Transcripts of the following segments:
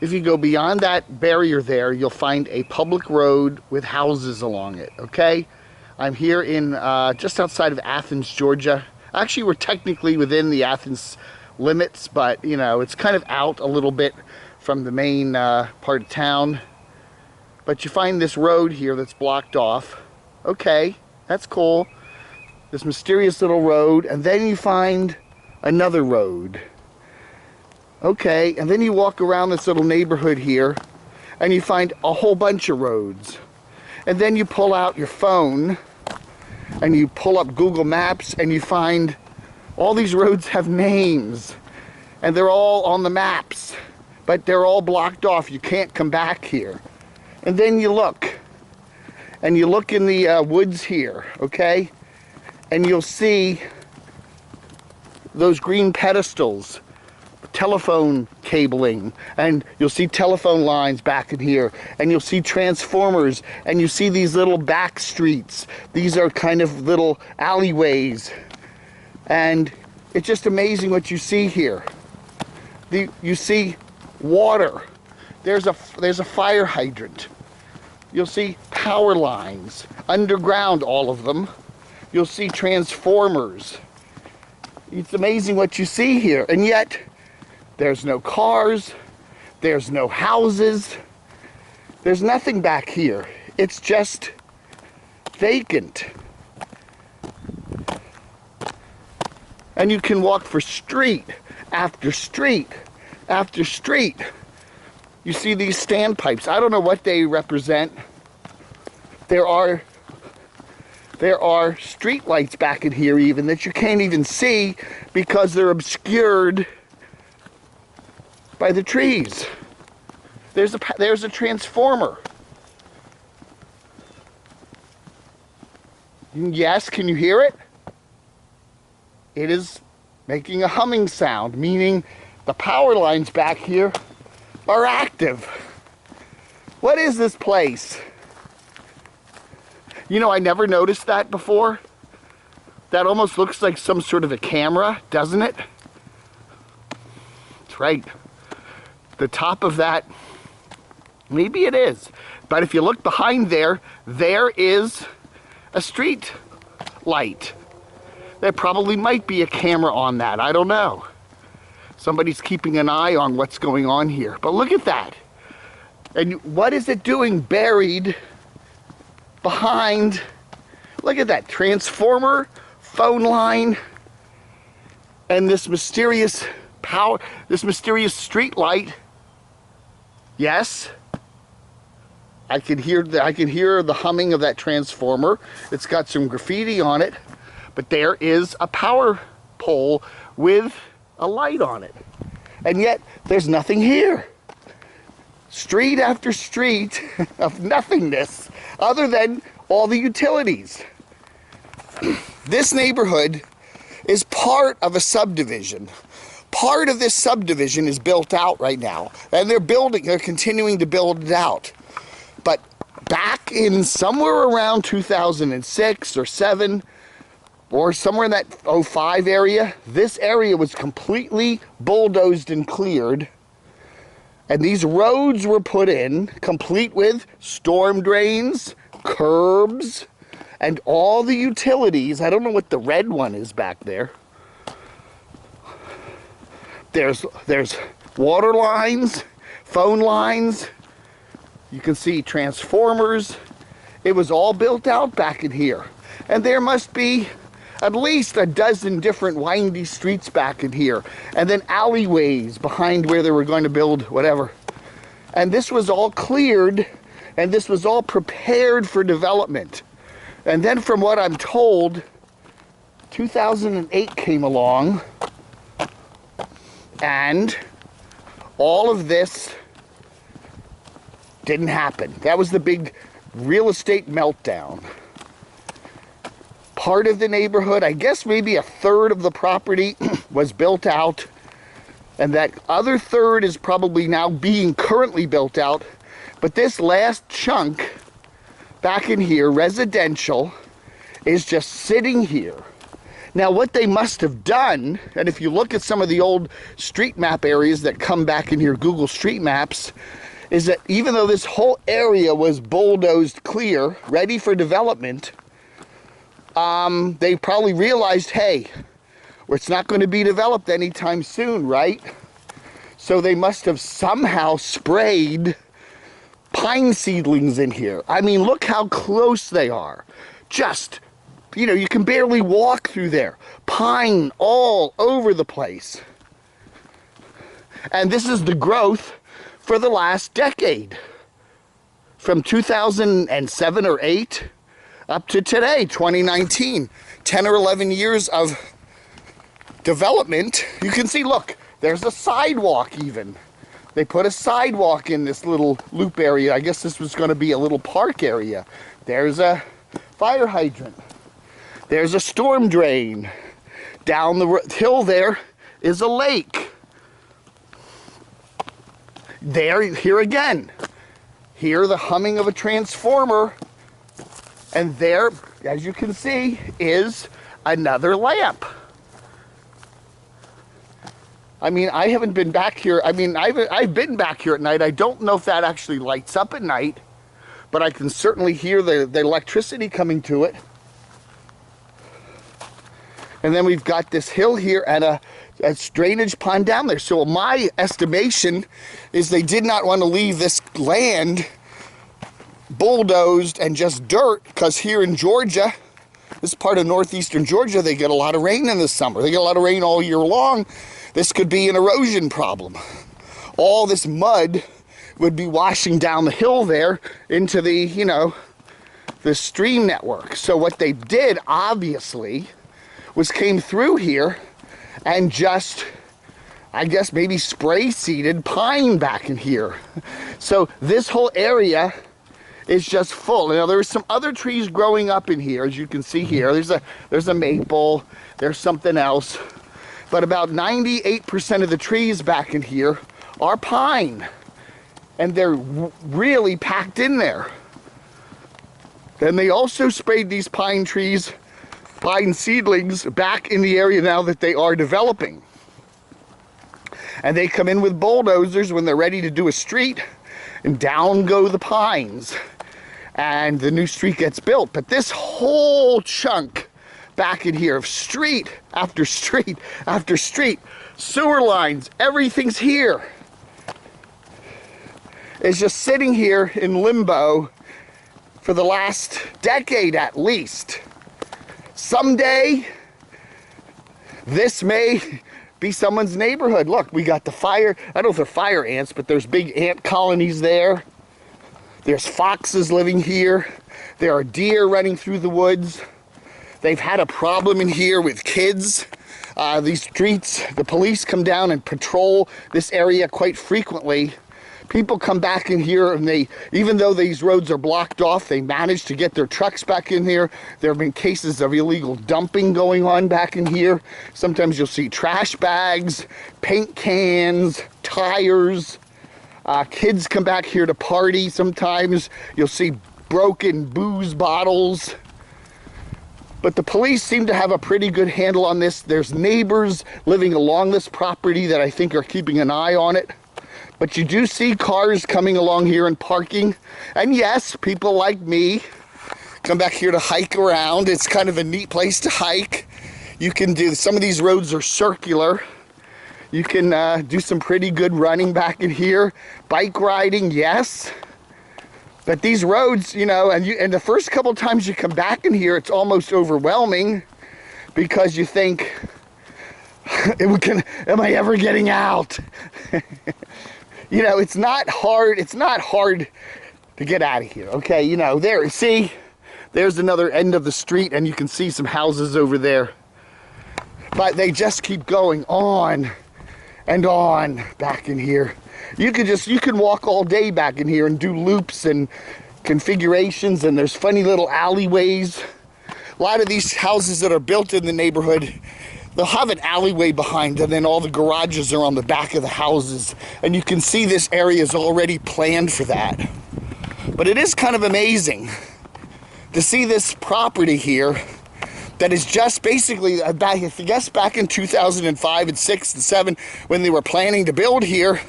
If you go beyond that barrier there, you'll find a public road with houses along it, okay? I'm here in just outside of Athens, Georgia. Actually, we're technically within the Athens limits, but you know, it's kind of out a little bit from the main part of town. But you find this road here that's blocked off. Okay, that's cool. This mysterious little road, and then you find another road. Okay, and then you walk around this little neighborhood here, and you find a whole bunch of roads. And then you pull out your phone, and you pull up Google Maps, and you find all these roads have names, and they're all on the maps, but they're all blocked off. You can't come back here. And then you look, and you look in the woods here, okay? And you'll see those green pedestals, telephone cabling, and you'll see telephone lines back in here, and you'll see transformers, and you see these little back streets. These are kind of little alleyways, and it's just amazing what you see here. You see water. There's a fire hydrant. You'll see power lines, underground, all of them. You'll see transformers. It's amazing what you see here, and yet there's no cars, there's no houses, there's nothing back here. It's just vacant. And you can walk for street after street after street. You see these standpipes. I don't know what they represent. There are street lights back in here even that you can't even see because they're obscured by the trees. There's a transformer. Yes, can you hear it? It is making a humming sound, meaning the power lines back here are active. What is this place? You know, I never noticed that before. That almost looks like some sort of a camera, doesn't it? That's right. The top of that, maybe it is. But if you look behind there, there is a street light. There probably might be a camera on that. I don't know. Somebody's keeping an eye on what's going on here. But look at that. And what is it doing buried behind? Look at that. Transformer, phone line, and this mysterious power, this mysterious street light. Yes. I can hear the humming of that transformer. It's got some graffiti on it. But there is a power pole with a light on it. And yet, there's nothing here. Street after street of nothingness, other than all the utilities. This neighborhood is part of a subdivision. Part of this subdivision is built out right now. And they're continuing to build it out. But back in somewhere around 2006 or 7, or somewhere in that 05 area, this area was completely bulldozed and cleared. And these roads were put in, complete with storm drains, curbs, and all the utilities. I don't know what the red one is back there. There's water lines, phone lines. You can see transformers. It was all built out back in here. And there must be at least a dozen different windy streets back in here, and then alleyways behind where they were going to build whatever. And this was all cleared, and this was all prepared for development. And then from what I'm told, 2008 came along, and all of this didn't happen. That was the big real estate meltdown. Part of the neighborhood, I guess maybe a third of the property was built out, and that other third is probably now being currently built out. But this last chunk back in here, residential, is just sitting here. Now, what they must have done, and if you look at some of the old street map areas that come back in your Google Street Maps, is that even though this whole area was bulldozed clear, ready for development, they probably realized, hey, it's not going to be developed anytime soon, right? So they must have somehow sprayed pine seedlings in here. I mean, look how close they are. Just, you know, you can barely walk through there. Pine all over the place. And this is the growth for the last decade. From 2007 or 8 up to today, 2019. 10 or 11 years of development. You can see, look, there's a sidewalk even. They put a sidewalk in this little loop area. I guess this was going to be a little park area. There's a fire hydrant. There's a storm drain. Down the hill there is a lake. Here again. Here the humming of a transformer. And there, as you can see, is another lamp. I mean, I haven't been back here. I mean, I've been back here at night. I don't know if that actually lights up at night, but I can certainly hear the electricity coming to it. And then we've got this hill here and a drainage pond down there. So my estimation is they did not want to leave this land bulldozed and just dirt, because here in Georgia, this part of northeastern Georgia, they get a lot of rain in the summer. They get a lot of rain all year long. This could be an erosion problem. All this mud would be washing down the hill there into the, you know, the stream network. So what they did, obviously, was came through here and just, I guess, maybe spray seeded pine back in here. So this whole area is just full. Now there's some other trees growing up in here, as you can see here. There's a maple, there's something else. But about 98% of the trees back in here are pine. And they're really packed in there. And they also sprayed these pine trees, pine seedlings, back in the area now that they are developing. And they come in with bulldozers when they're ready to do a street, and down go the pines. And the new street gets built. But this whole chunk back in here of street after street after street, sewer lines, everything's here. It's just sitting here in limbo for the last decade at least. Someday, this may be someone's neighborhood. Look, we got the fire, I don't know if they're fire ants, but there's big ant colonies there. There's foxes living here. There are deer running through the woods. They've had a problem in here with kids. These streets, the police come down and patrol this area quite frequently. People come back in here and they, even though these roads are blocked off, they manage to get their trucks back in here. There have been cases of illegal dumping going on back in here. Sometimes you'll see trash bags, paint cans, tires. Kids come back here to party sometimes. You'll see broken booze bottles. But the police seem to have a pretty good handle on this. There's neighbors living along this property that I think are keeping an eye on it. But you do see cars coming along here and parking. And yes, people like me come back here to hike around. It's kind of a neat place to hike. You can do, some of these roads are circular. You can do some pretty good running back in here. Bike riding, yes. But these roads, you know, and the first couple times you come back in here, it's almost overwhelming because you think, am I ever getting out? You know, it's not hard to get out of here, okay? You know, there, see, there's another end of the street and you can see some houses over there. But they just keep going on and on back in here. You can walk all day back in here and do loops and configurations, and there's funny little alleyways. A lot of these houses that are built in the neighborhood, they'll have an alleyway behind, and then all the garages are on the back of the houses. And you can see this area is already planned for that. But it is kind of amazing to see this property here that is just basically, I guess back in 2005 and 6 and 7, when they were planning to build here,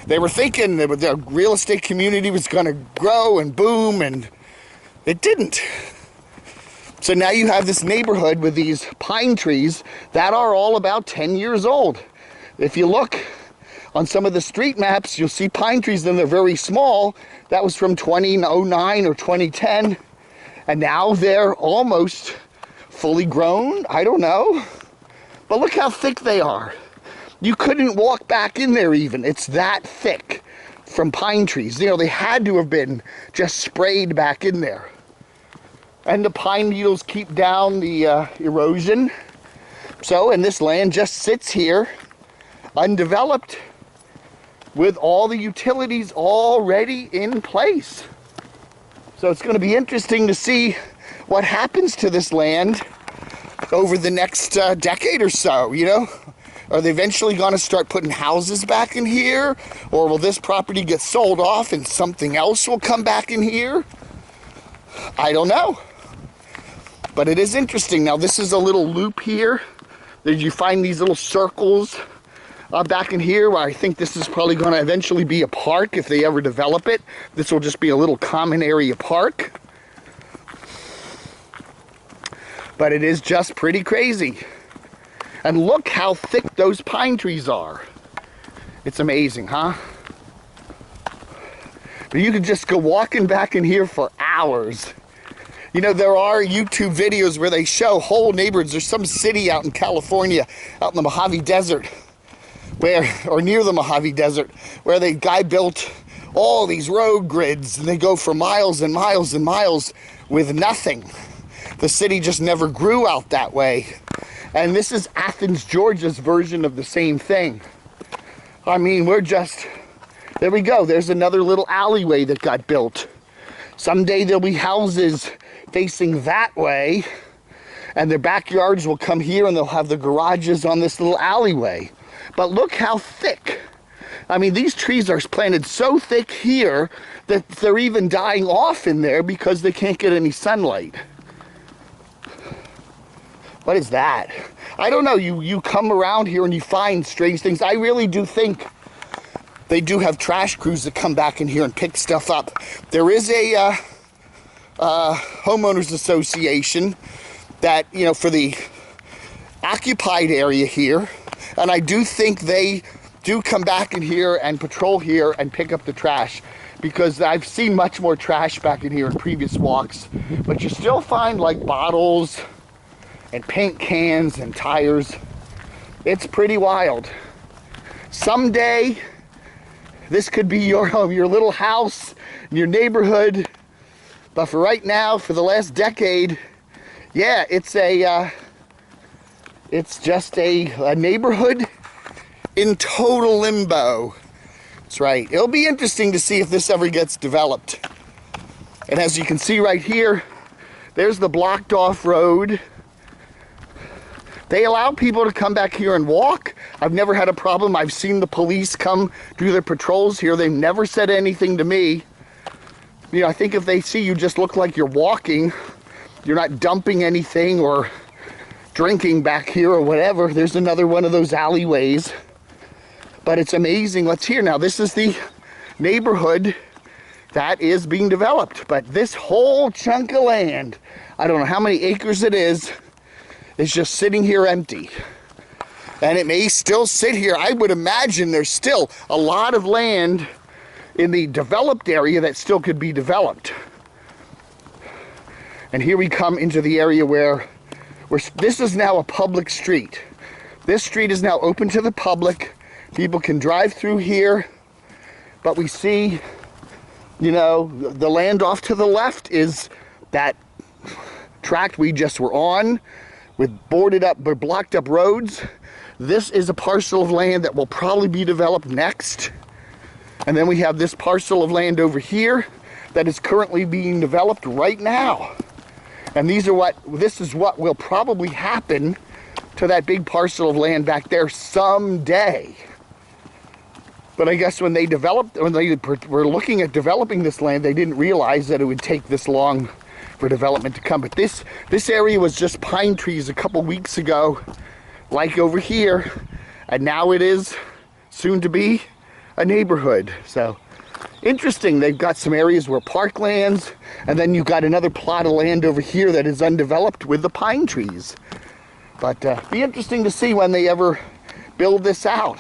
they were thinking that the real estate community was going to grow and boom, and it didn't. So now you have this neighborhood with these pine trees that are all about 10 years old. If you look on some of the street maps, you'll see pine trees, and they're very small. That was from 2009 or 2010. And now they're almost fully grown. I don't know. But look how thick they are. You couldn't walk back in there even. It's that thick from pine trees. You know, they had to have been just sprayed back in there. And the pine needles keep down the erosion. So, and this land just sits here undeveloped with all the utilities already in place. So it's going to be interesting to see what happens to this land over the next decade or so, you know? Are they eventually going to start putting houses back in here? Or will this property get sold off and something else will come back in here? I don't know. But it is interesting. Now this is a little loop here. Did you find these little circles back in here, where I think this is probably going to eventually be a park if they ever develop it. This will just be a little common area park. But it is just pretty crazy. And look how thick those pine trees are. It's amazing, huh? But you could just go walking back in here for hours. You know, there are YouTube videos where they show whole neighborhoods. There's some city out in California, out in the Mojave Desert, or near the Mojave Desert, where the guy built all these road grids, and they go for miles and miles and miles with nothing. The city just never grew out that way. And this is Athens, Georgia's version of the same thing. I mean, there we go. There's another little alleyway that got built. Someday there'll be houses facing that way, and their backyards will come here, and they'll have the garages on this little alleyway. But look how thick. I mean, these trees are planted so thick here that they're even dying off in there because they can't get any sunlight. What is that? I don't know. You come around here and you find strange things. I really do think they do have trash crews that come back in here and pick stuff up. There is a homeowners association that, you know, for the occupied area here. And I do think they do come back in here and patrol here and pick up the trash, because I've seen much more trash back in here in previous walks. But you still find like bottles and paint cans and tires. It's pretty wild. Someday, this could be your home, your little house, your neighborhood. But for right now, for the last decade, yeah, it's just a neighborhood in total limbo. That's right. It'll be interesting to see if this ever gets developed. And as you can see right here, there's the blocked off road. They allow people to come back here and walk. I've never had a problem. I've seen the police come do their patrols here. They've never said anything to me. You know, I think if they see you just look like you're walking, you're not dumping anything or drinking back here or whatever. There's another one of those alleyways. But it's amazing what's here. Now, this is the neighborhood that is being developed. But this whole chunk of land, I don't know how many acres it is just sitting here empty. And it may still sit here. I would imagine there's still a lot of land in the developed area that still could be developed. And here we come into the area where this is now a public street. This street is now open to the public. People can drive through here. But we see, you know, the land off to the left is that tract we just were on, with boarded up, but blocked up roads. This is a parcel of land that will probably be developed next. And then we have this parcel of land over here that is currently being developed right now. And this is what will probably happen to that big parcel of land back there someday. But I guess when they were looking at developing this land, they didn't realize that it would take this long for development to come. But this area was just pine trees a couple weeks ago, like over here, and now it is soon to be a neighborhood. So interesting. They've got some areas where parklands, and then you've got another plot of land over here that is undeveloped with the pine trees. But be interesting to see when they ever build this out.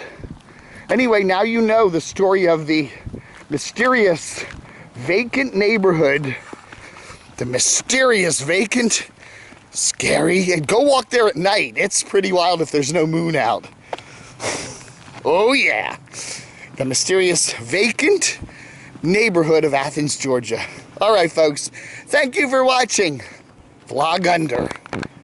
Anyway, now you know the story of the mysterious vacant neighborhood. The mysterious vacant, scary. And go walk there at night. It's pretty wild if there's no moon out. Oh yeah. The mysterious vacant neighborhood of Athens, Georgia. All right, folks. Thank you for watching Vlog Under.